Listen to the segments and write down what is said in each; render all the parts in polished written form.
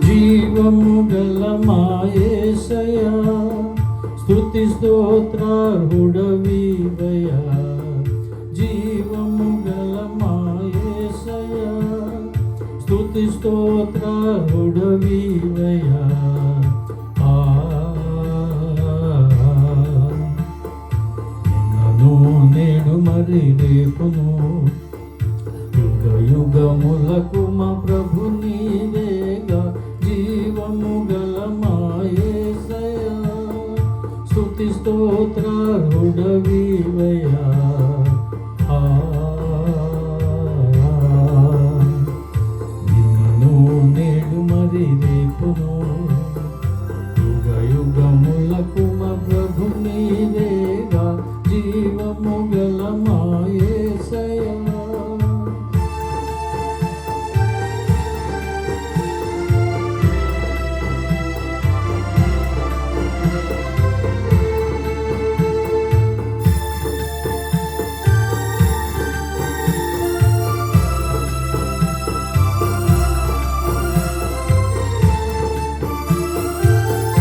జీవము గల మా యేసయ్యా, స్తుతి స్తోత్రార్హుడవీవయ్యా. జీవము గల మా యేసయ్యా, స్తుతి స్తోత్రార్హుడవీవయ్యా. నిన్నను నేడు మరి రేపును యుగ యుగములకు మా ప్రభు నీవేగా. జీవము గల మా యేసయ్యా, స్తుతి స్తోత్రార్హుడవీవయ్యా. నిన్నను నేడు మరి రేపును యుగ యుగములకు మా ప్రభు నీవేగా. జీవము గల మా యేసయ్యా.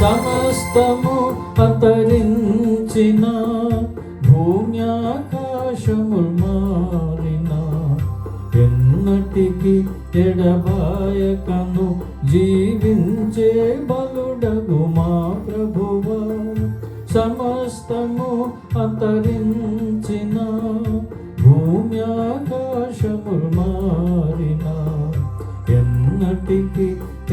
సమస్తము అంతరించిన, భూమి ఆకాశములు మారిన, ఎన్నటికి ఎడబాయకను జీవించే బలుడగు మా ప్రభువా. సమస్తము అంతరించిన, భూమి ఆకాశములు మారిన, ఎన్నటికి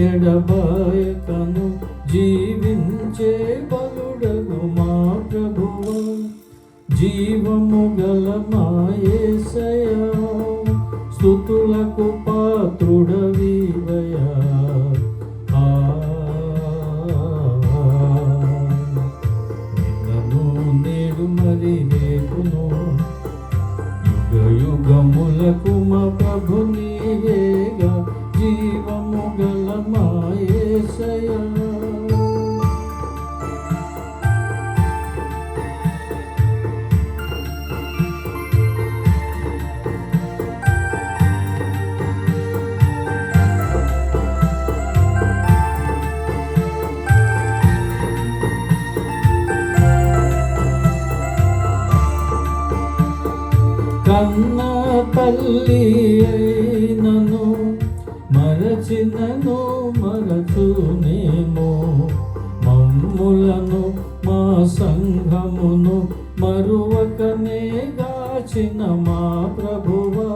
ఎడబాయకను జీవించే బలుడగు మా ప్రభువా. జీవము గల మా యేసయ్యా, స్తుతులకు పాత్రుడవీవయ్యా. నిన్నను నేడు మరి రేపును యుగ యుగములకు మా ప్రభు నీవేగా. జీవము గల మా యేసయ్యా. కన్న తల్లి అయినను మరచినను మరచునేమో, మమ్ములను మా సంఘమును మరువకనే గాచిన మా ప్రభువా.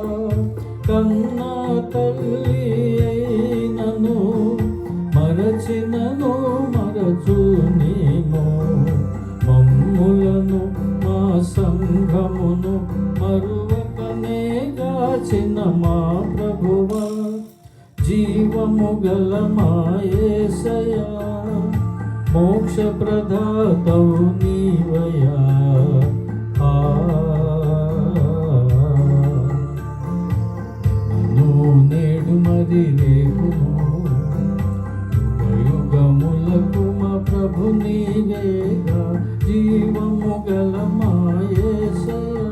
కన్న తల్లి అయినను మరచినను మరచునేమో, మమ్ములను మా సంఘమును మరువకనే గాచిన మా ప్రభువా. జీవము గల మా యేసయ్యా, మోక్ష ప్రదాతవు నీవయ్యా. నిన్నను నేడు మరి రేపును యుగ యుగములకు మా ప్రభు నీవేగా. జీవము గల మా యేసయ్యా.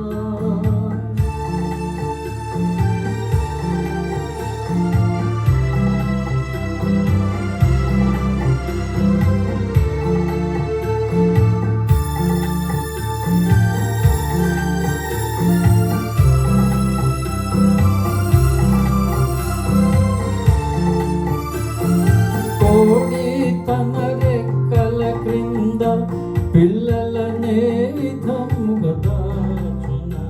కోడి తన రెక్కల క్రింద పిల్లలనే విధముగా దాచును,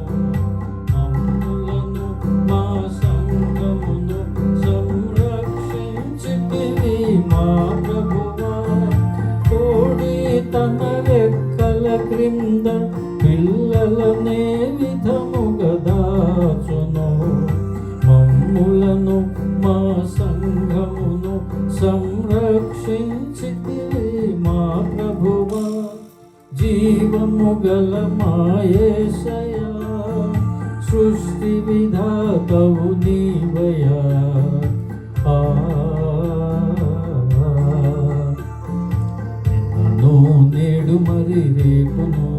మమ్ములను మా సంఘమును సంరక్షించితివి మా ప్రభువా. కోడి తన రెక్కల క్రింద పిల్లలనే విధముగా దాచును, మమ్ములను మా సంఘమును సంరక్షించితివి మా ప్రభువా. జీవము గల మా యేసయ్యా, సృష్టి విధాతవు నీవయ్యా. నిన్నను నేడు మరి రేపును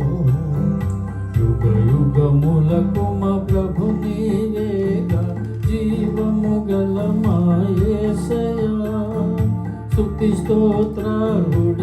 యుగ యుగములకు మా ప్రభు నీవేగా. జీవము గల మా యేసయ్యా, స్తుతి స్తోత్రార్హుడ